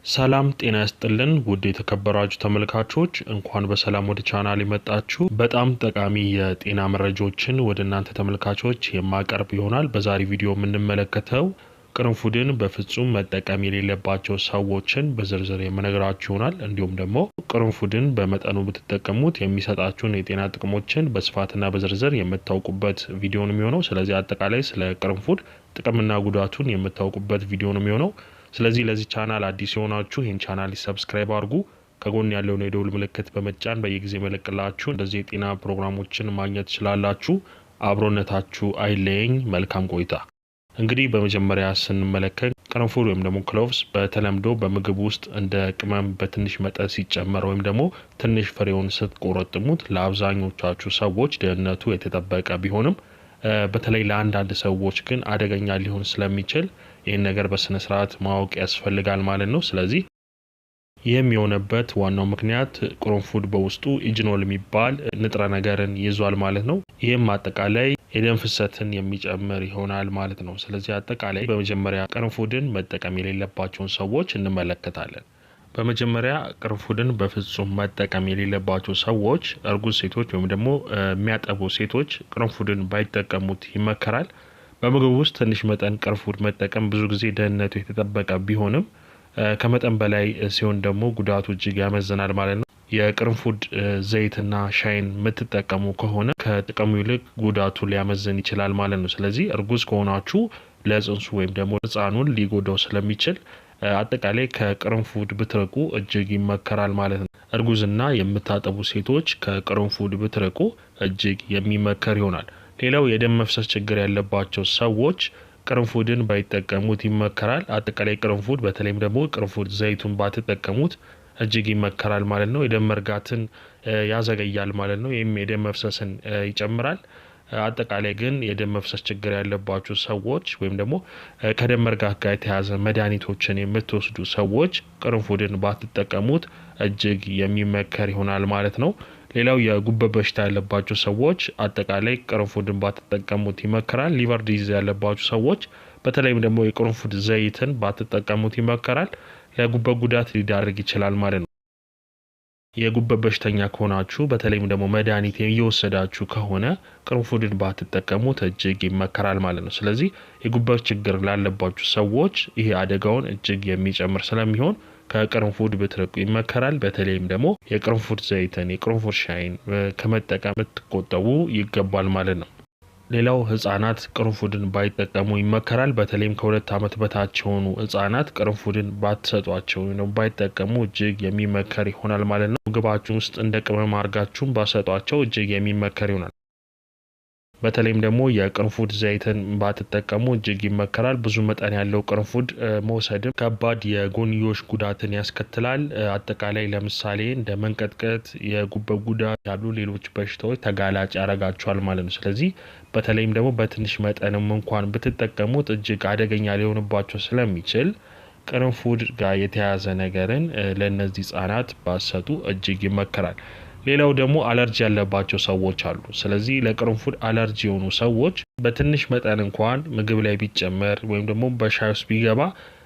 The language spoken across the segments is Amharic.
ሰላም ጤና ይስጥልን ውድ የተከበራችሁ ተመልካቾች እንኳን በሰላም ወደ ቻናል የመጣችሁ። በጣም ጠቃሚ የጤና መረጃዎችን ወደ እናንተ ተመልካቾች የማቀርብ ይሆናል። በዛሬ ቪዲዮ የምንመለከተው ቅርንፉድን በፍጹም መጠቀም የሌለባቸው ሰዎችን በዝርዝር የምነግራችሁ ይሆናል። እንዲሁም ደግሞ ቅርንፉድን በመጠኑ ብትጠቀሙት የሚሰጣችሁን የጤና ጥቅሞችን በስፋትና በዝርዝር የምታውቁበት ቪዲዮ ነው የሚሆነው። ስለዚህ አጠቃላይ ስለ ቅርንፉድ ጥቅምና ጉዳቱን የምታውቁበት ቪዲዮ ነው የሚሆነው። ስለዚህ ለዚህ ቻናል አዲስ የሆናችሁ ይህን ቻናል ሰብስክራይብ አድርጉ። ከጎን ያለውን የደውል ምልክት በመጫን በየጊዜ መለቅላችሁ እንደዚህ የጤና ፕሮግራሞችን ማግኘት ትችላላችሁ። አብሮነታችሁ አይለየኝ። መልካም ቆይታ። እንግዲህ በመጀመሪያ ስንመለከት ቅርንፉድ ወይም ደግሞ ክሎቭስ በተለምዶ በምግብ ውስጥ እንደ ቅመም በትንሽ መጠን ሲጨመር ወይም ደግሞ ትንሽ ፍሬውን ስትቆረጥሙት ለአብዛኞቻችሁ ሰዎች ደህንነቱ የተጠበቀ ቢሆንም በተለይ ለአንዳንድ ሰዎች ግን አደገኛ ሊሆን ስለሚችል ይህን ነገር በስነ ስርዓት ማወቅ ያስፈልጋል ማለት ነው። ስለዚህ ይህም የሆነበት ዋናው ምክንያት ቅርንፉድ በውስጡ ኢጅኖል የሚባል ንጥረ ነገርን ይዟል ማለት ነው። ይህም አጠቃላይ የደም ፍሰትን የሚጨምር ይሆናል ማለት ነው። ስለዚህ አጠቃላይ በመጀመሪያ ቅርንፉድን መጠቀም የሌለባቸውን ሰዎች እንመለከታለን። በመጀመሪያ ቅርንፉድን በፍጹም መጠቀም የሌለባቸው ሰዎች እርጉዝ ሴቶች ወይም ደግሞ የሚያጠቡ ሴቶች ቅርንፉድን ባይጠቀሙት ይመከራል። በምግብ ውስጥ ትንሽ መጠን ቅርንፉድ መጠቀም ብዙ ጊዜ ደህንነቱ የተጠበቀ ቢሆንም ከመጠን በላይ ሲሆን ደግሞ ጉዳቱ እጅግ ያመዝናል ማለት ነው። የቅርንፉድ ዘይትና ሻይን የምትጠቀሙ ከሆነ ከጥቅሙ ይልቅ ጉዳቱ ሊያመዝን ይችላል ማለት ነው። ስለዚህ እርጉዝ ከሆናችሁ ለጽንሱ ወይም ደግሞ ህፃኑን ሊጎዳው ስለሚችል አጠቃላይ ከቅርንፉድ ብትርቁ እጅግ ይመከራል ማለት ነው። እርጉዝና የምታጠቡ ሴቶች ከቅርንፉድ ብትርቁ እጅግ የሚመከር ይሆናል። ሌላው የደም መፍሰስ ችግር ያለባቸው ሰዎች ቅርንፉድን ባይጠቀሙት ይመከራል። አጠቃላይ ቅርንፉድ በተለይም ደግሞ ቅርንፉድ ዘይቱን ባትጠቀሙት እጅግ ይመከራል ማለት ነው። የደም መርጋትን ያዘገያል ማለት ነው። ይህም የደም መፍሰስን ይጨምራል። አጠቃላይ ግን የደም መፍሰስ ችግር ያለባችሁ ሰዎች ወይም ደግሞ ከደም መርጋት ጋር የተያዘ መድኃኒቶችን የምትወስዱ ሰዎች ቅርንፉድን ባትጠቀሙት እጅግ የሚመከር ይሆናል ማለት ነው። ሌላው የጉበት በሽታ ያለባችሁ ሰዎች አጠቃላይ ቅርንፉድን ባትጠቀሙት ይመከራል። ሊቨር ዲዚዝ ያለባችሁ ሰዎች በተለይም ደግሞ የቅርንፉድ ዘይትን ባትጠቀሙት ይመከራል። ለጉበት ጉዳት ሊዳርግ ይችላል ማለት ነው። የጉበት በሽተኛ ከሆናችሁ በተለይም ደግሞ መድኃኒት እየወሰዳችሁ ከሆነ ቅርንፉድን ባትጠቀሙት እጅግ ይመከራል ማለት ነው። ስለዚህ የጉበት ችግር ላለባችሁ ሰዎች ይሄ አደጋውን እጅግ የሚጨምር ስለሚሆን ከቅርንፉድ ብትርቁ ይመከራል። በተለይም ደግሞ የቅርንፉድ ዘይትን የቅርንፉድ ሻይን ከመጠቀም ብትቆጠቡ ይገባል ማለት ነው። ሌላው ህጻናት ቅርንፉድን ባይጠቀሙ ይመከራል። በተለይም ከ2 ዓመት በታች የሆኑ ህጻናት ቅርንፉድን ባትሰጧቸው ነው ባይጠቀሙ እጅግ የሚመከር ይሆናል ማለት ነው። ምግባችሁ ውስጥ እንደ ቅመም አድርጋችሁም ባሰጧቸው እጅግ የሚመከር ይሆናል። በተለይም ደግሞ የቅርንፉድ ዘይትን ባትጠቀሙ እጅግ ይመከራል። ብዙ መጠን ያለው ቅርንፉድ መውሰድም ከባድ የጎንዮሽ ጉዳትን ያስከትላል። አጠቃላይ ለምሳሌ እንደ መንቀጥቀጥ፣ የጉበት ጉዳት ያሉ ሌሎች በሽታዎች ተጋላጭ ያደርጋቸዋል ማለት ነው። ስለዚህ በተለይም ደግሞ በትንሽ መጠንም እንኳን ብትጠቀሙት እጅግ አደገኛ ሊሆንባቸው ስለሚችል ቅርንፉድ ጋር የተያያዘ ነገርን ለእነዚህ ህጻናት ባሰጡ እጅግ ይመከራል። ሌላው ደግሞ አለርጂ ያለባቸው ሰዎች አሉ። ስለዚህ ለቅርንፉድ አለርጂ የሆኑ ሰዎች በትንሽ መጠን እንኳን ምግብ ላይ ቢጨመር ወይም ደግሞ በሻይ ውስጥ ቢገባ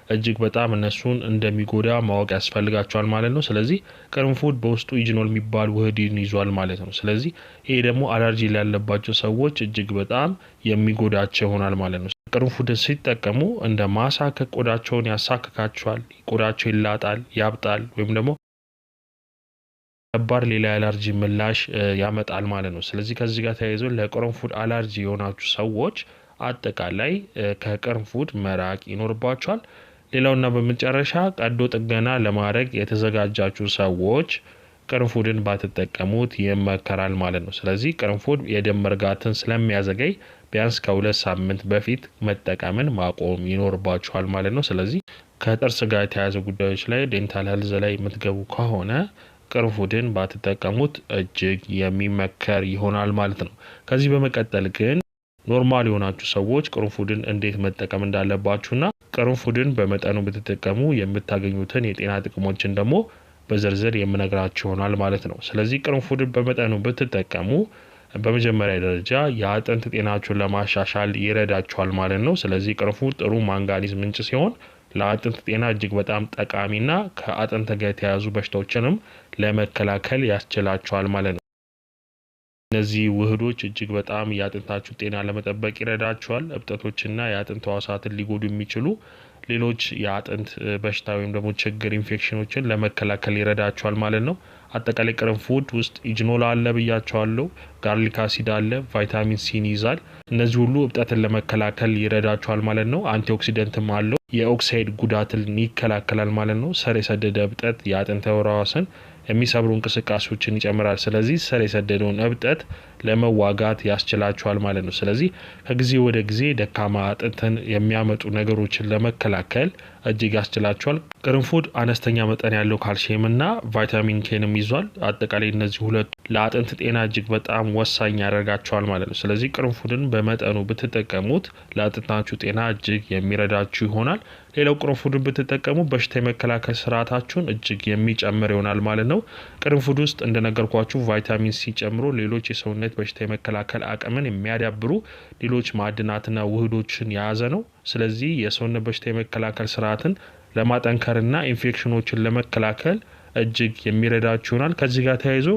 እጅግ በጣም እነሱን እንደሚጎዳ ማወቅ ያስፈልጋቸዋል ማለት ነው። ስለዚህ ቅርንፉድ በውስጡ ኢጅኖል የሚባል ውህድን ይዟል ማለት ነው። ስለዚህ ይሄ ደግሞ አለርጂ ያለባቸው ሰዎች እጅግ በጣም የሚጎዳቸው ይሆናል ማለት ነው። ቅርንፉድን ሲጠቀሙ እንደ ማሳከክ ቆዳቸውን ያሳክካቸዋል፣ ቆዳቸው ይላጣል፣ ያብጣል ወይም ደግሞ ከባድ ሌላ አለርጂ ምላሽ ያመጣል ማለት ነው። ስለዚህ ከዚህ ጋር ተያይዞ ለቅርንፉድ አለርጂ የሆናችሁ ሰዎች አጠቃላይ ከቅርንፉድ መራቅ ይኖርባችኋል። ሌላውና በመጨረሻ ቀዶ ጥገና ለማድረግ የተዘጋጃችሁ ሰዎች ቅርንፉድን ባትጠቀሙት ይመከራል ማለት ነው። ስለዚህ ቅርንፉድ የደም መርጋትን ስለሚያዘገይ ቢያንስ ከ2 ሳምንት በፊት መጠቀምን ማቆም ይኖርባችኋል ማለት ነው። ስለዚህ ከጥርስ ጋር የተያያዘ ጉዳዮች ላይ ዴንታል ሄልዝ ላይ የምትገቡ ከሆነ ቅርንፉድን ባትጠቀሙት እጅግ የሚመከር ይሆናል ማለት ነው። ከዚህ በመቀጠል ግን ኖርማል የሆናችሁ ሰዎች ቅርንፉድን እንዴት መጠቀም እንዳለባችሁና ቅርንፉድን በመጠኑ ብትጠቀሙ የምታገኙትን የጤና ጥቅሞችን ደግሞ በዝርዝር የምነግራችሁ ይሆናል ማለት ነው። ስለዚህ ቅርንፉድን በመጠኑ ብትጠቀሙ በመጀመሪያ ደረጃ የአጥንት ጤናችሁን ለማሻሻል ይረዳችኋል ማለት ነው። ስለዚህ ቅርንፉድ ጥሩ ማንጋኒዝ ምንጭ ሲሆን ለአጥንት ጤና እጅግ በጣም ጠቃሚና ከአጥንት ጋር የተያያዙ በሽታዎችንም ለመከላከል ያስችላቸዋል ማለት ነው። እነዚህ ውህዶች እጅግ በጣም የአጥንታችሁ ጤና ለመጠበቅ ይረዳቸዋል። እብጠቶችና የአጥንት ሕዋሳትን ሊጎዱ የሚችሉ ሌሎች የአጥንት በሽታ ወይም ደግሞ ችግር ኢንፌክሽኖችን ለመከላከል ይረዳቸዋል ማለት ነው። አጠቃላይ ቅርንፉድ ውስጥ ኢጅኖል አለ ብያቸዋለሁ። ጋርሊክ አሲድ አለ፣ ቫይታሚን ሲን ይዛል። እነዚህ ሁሉ እብጠትን ለመከላከል ይረዳቸዋል ማለት ነው። አንቲኦክሲደንትም አለው። የኦክሳይድ ጉዳትን ይከላከላል ማለት ነው። ስር የሰደደ እብጠት የአጥንት ሕዋስን የሚሰብሩ እንቅስቃሴዎችን ይጨምራል። ስለዚህ ስር የሰደደውን እብጠት ለመዋጋት ያስችላቸዋል ማለት ነው። ስለዚህ ከጊዜ ወደ ጊዜ ደካማ አጥንትን የሚያመጡ ነገሮችን ለመከላከል እጅግ ያስችላቸዋል። ቅርንፉድ አነስተኛ መጠን ያለው ካልሲየም እና ቫይታሚን ኬንም ይዟል። አጠቃላይ እነዚህ ሁለቱ ለአጥንት ጤና እጅግ በጣም ወሳኝ ያደርጋቸዋል ማለት ነው። ስለዚህ ቅርንፉድን በመጠኑ ብትጠቀሙት ለአጥንታችሁ ጤና እጅግ የሚረዳችሁ ይሆናል። ሌላው ቅርንፉድን ብትጠቀሙ በሽታ የመከላከል ስርዓታችሁን እጅግ የሚጨምር ይሆናል ማለት ነው። ቅርንፉድ ውስጥ እንደነገርኳችሁ ቫይታሚን ሲ ጨምሮ ሌሎች የሰውነት በሽታ የመከላከል አቅምን የሚያዳብሩ ሌሎች ማዕድናትና ውህዶችን የያዘ ነው። ስለዚህ የሰውነት በሽታ የመከላከል ስርዓትን ለማጠንከርና ኢንፌክሽኖችን ለመከላከል እጅግ የሚረዳችሁ ይሆናል። ከዚህ ጋር ተያይዞ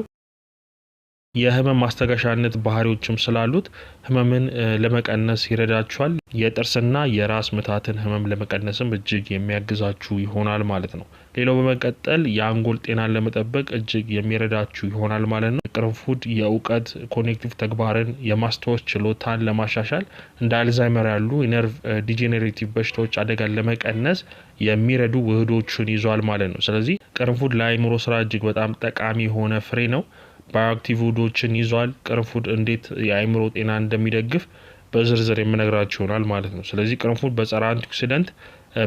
የህመም ማስታገሻነት ባህሪዎችም ስላሉት ህመምን ለመቀነስ ይረዳችኋል። የጥርስና የራስ ምታትን ህመም ለመቀነስም እጅግ የሚያግዛችሁ ይሆናል ማለት ነው። ሌላው በመቀጠል የአንጎል ጤናን ለመጠበቅ እጅግ የሚረዳችሁ ይሆናል ማለት ነው። ቅርንፉድ የእውቀት ኮኔክቲቭ ተግባርን የማስታወስ ችሎታን ለማሻሻል እንደ አልዛይመር ያሉ የነርቭ ዲጄኔሬቲቭ በሽታዎች አደጋን ለመቀነስ የሚረዱ ውህዶችን ይዟል ማለት ነው። ስለዚህ ቅርንፉድ ለአእምሮ ስራ እጅግ በጣም ጠቃሚ የሆነ ፍሬ ነው። ባዮአክቲቭ ውህዶችን ይዟል። ቅርንፉድ እንዴት የአእምሮ ጤና እንደሚደግፍ በዝርዝር የምነግራችሁ ይሆናል ማለት ነው። ስለዚህ ቅርንፉድ በጸረ አንቲኦክሲደንት፣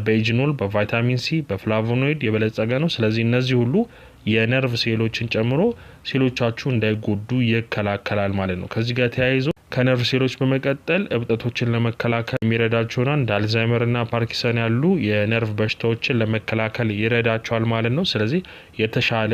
በኢጅኖል፣ በቫይታሚን ሲ፣ በፍላቮኖይድ የበለጸገ ነው። ስለዚህ እነዚህ ሁሉ የነርቭ ሴሎችን ጨምሮ ሴሎቻችሁ እንዳይጎዱ ይከላከላል ማለት ነው። ከዚህ ጋር ተያይዞ ከነርቭ ሴሎች በመቀጠል እብጠቶችን ለመከላከል የሚረዳቸውና እንደ አልዛይመርና ፓርኪንሰን ያሉ የነርቭ በሽታዎችን ለመከላከል ይረዳቸዋል ማለት ነው። ስለዚህ የተሻለ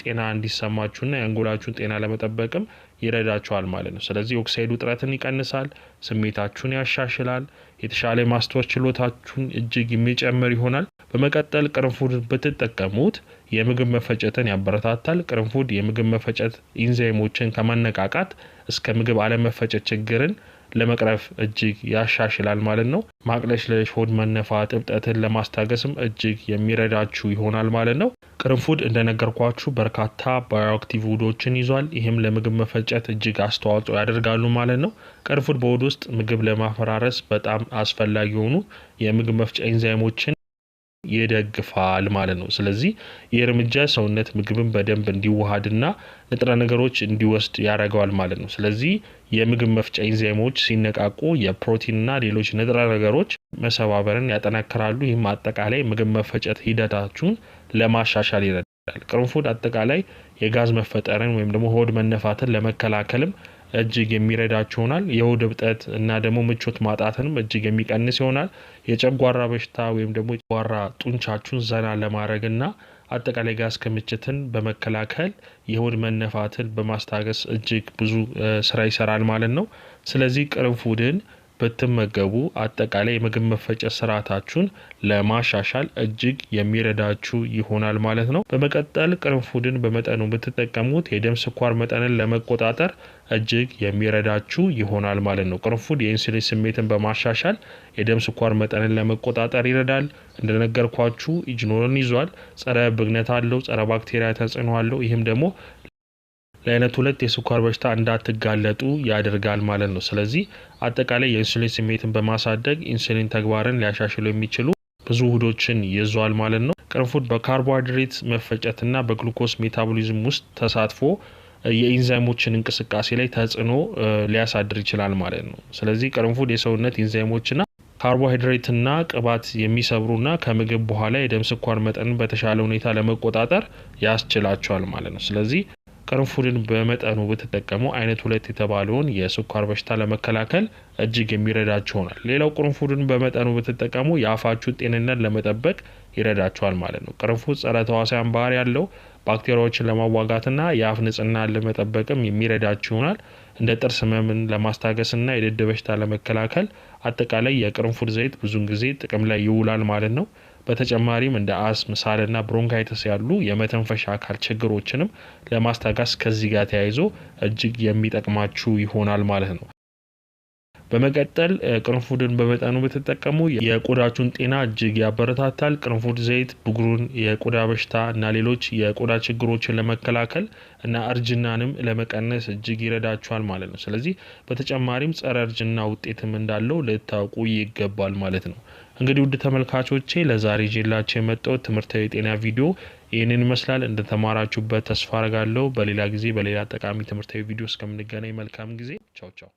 ጤና እንዲሰማችሁና የአንጎላችሁን ጤና ለመጠበቅም ይረዳቸዋል ማለት ነው። ስለዚህ ኦክሳይድ ውጥረትን ይቀንሳል፣ ስሜታችሁን ያሻሽላል፣ የተሻለ ማስታወስ ችሎታችሁን እጅግ የሚጨምር ይሆናል። በመቀጠል ቅርንፉድ ብትጠቀሙት የምግብ መፈጨትን ያበረታታል። ቅርንፉድ የምግብ መፈጨት ኢንዛይሞችን ከማነቃቃት እስከ ምግብ አለመፈጨት ችግርን ለመቅረፍ እጅግ ያሻሽላል ማለት ነው። ማቅለሽለሽ፣ ሆድ መነፋት፣ እብጠትን ለማስታገስም እጅግ የሚረዳችሁ ይሆናል ማለት ነው። ቅርንፉድ እንደነገርኳችሁ በርካታ ባዮአክቲቭ ውህዶችን ይዟል። ይህም ለምግብ መፈጨት እጅግ አስተዋጽኦ ያደርጋሉ ማለት ነው። ቅርንፉድ በሆድ ውስጥ ምግብ ለማፈራረስ በጣም አስፈላጊ የሆኑ የምግብ መፍጫ ኢንዛይሞችን ይደግፋል ማለት ነው። ስለዚህ ይህ እርምጃ ሰውነት ምግብን በደንብ እንዲዋሃድና ንጥረ ነገሮች እንዲወስድ ያደርገዋል ማለት ነው። ስለዚህ የምግብ መፍጫ ኢንዛይሞች ሲነቃቁ የፕሮቲንና ሌሎች ንጥረ ነገሮች መሰባበርን ያጠናክራሉ። ይህም አጠቃላይ ምግብ መፈጨት ሂደታችሁን ለማሻሻል ይረዳል። ቅርንፉድ አጠቃላይ የጋዝ መፈጠርን ወይም ደግሞ ሆድ መነፋትን ለመከላከልም እጅግ የሚረዳችሁ ይሆናል። የሆድ እብጠት እና ደግሞ ምቾት ማጣትንም እጅግ የሚቀንስ ይሆናል። የጨጓራ በሽታ ወይም ደግሞ የጨጓራ ጡንቻችሁን ዘና ለማድረግና አጠቃላይ ጋዝ ክምችትን በመከላከል የሆድ መነፋትን በማስታገስ እጅግ ብዙ ስራ ይሰራል ማለት ነው። ስለዚህ ቅርንፉድን ብትመገቡ አጠቃላይ የምግብ መፈጨት ስርዓታችሁን ለማሻሻል እጅግ የሚረዳችሁ ይሆናል ማለት ነው። በመቀጠል ቅርንፉድን በመጠኑ ብትጠቀሙት የደም ስኳር መጠንን ለመቆጣጠር እጅግ የሚረዳችሁ ይሆናል ማለት ነው። ቅርንፉድ የኢንሱሊን ስሜትን በማሻሻል የደም ስኳር መጠንን ለመቆጣጠር ይረዳል። እንደነገርኳችሁ ኢጅኖልን ይዟል። ጸረ ብግነት አለው፣ ጸረ ባክቴሪያ ተጽዕኖ አለው። ይህም ደግሞ ለአይነት 2 የስኳር በሽታ እንዳትጋለጡ ያደርጋል ማለት ነው። ስለዚህ አጠቃላይ የኢንሱሊን ስሜትን በማሳደግ ኢንሱሊን ተግባርን ሊያሻሽሉ የሚችሉ ብዙ ውህዶችን ይዟል ማለት ነው። ቅርንፉድ በካርቦሃይድሬት መፈጨትና በግሉኮስ ሜታቦሊዝም ውስጥ ተሳትፎ የኢንዛይሞችን እንቅስቃሴ ላይ ተጽዕኖ ሊያሳድር ይችላል ማለት ነው። ስለዚህ ቅርንፉድ የሰውነት ኢንዛይሞችና ካርቦሃይድሬትና ቅባት የሚሰብሩና ከምግብ በኋላ የደም ስኳር መጠንን በተሻለ ሁኔታ ለመቆጣጠር ያስችላቸዋል ማለት ነው። ስለዚህ ቅርንፉድን በመጠኑ ብትጠቀሙ አይነት 2 የተባለውን የስኳር በሽታ ለመከላከል እጅግ የሚረዳችሁ ይሆናል። ሌላው ቅርንፉድን በመጠኑ ብትጠቀሙ የአፋችሁን ጤንነት ለመጠበቅ ይረዳችኋል ማለት ነው። ቅርንፉድ ጸረ ተዋሲያን ባህሪ ያለው ባክቴሪያዎችን ለማዋጋትና የአፍ ንጽህናን ለመጠበቅም የሚረዳችሁ ይሆናል። እንደ ጥርስ ህመምን ለማስታገስና የድድ በሽታ ለመከላከል አጠቃላይ የቅርንፉድ ዘይት ብዙውን ጊዜ ጥቅም ላይ ይውላል ማለት ነው። በተጨማሪም እንደ አስም፣ ሳልና ብሮንካይተስ ያሉ የመተንፈሻ አካል ችግሮችንም ለማስታገስ ከዚህ ጋር ተያይዞ እጅግ የሚጠቅማችሁ ይሆናል ማለት ነው። በመቀጠል ቅርንፉድን በመጠኑ ብትጠቀሙ የቆዳችሁን ጤና እጅግ ያበረታታል። ቅርንፉድ ዘይት ብጉርን፣ የቆዳ በሽታ እና ሌሎች የቆዳ ችግሮችን ለመከላከል እና እርጅናንም ለመቀነስ እጅግ ይረዳችኋል ማለት ነው። ስለዚህ በተጨማሪም ጸረ እርጅና ውጤትም እንዳለው ልታውቁ ይገባል ማለት ነው። እንግዲህ ውድ ተመልካቾቼ ለዛሬ ይዤላችሁ የመጣሁት ትምህርታዊ የጤና ቪዲዮ ይህንን ይመስላል። እንደተማራችሁበት ተስፋ አደርጋለሁ። በሌላ ጊዜ በሌላ ጠቃሚ ትምህርታዊ ቪዲዮ እስከምንገናኝ መልካም ጊዜ። ቻው ቻው።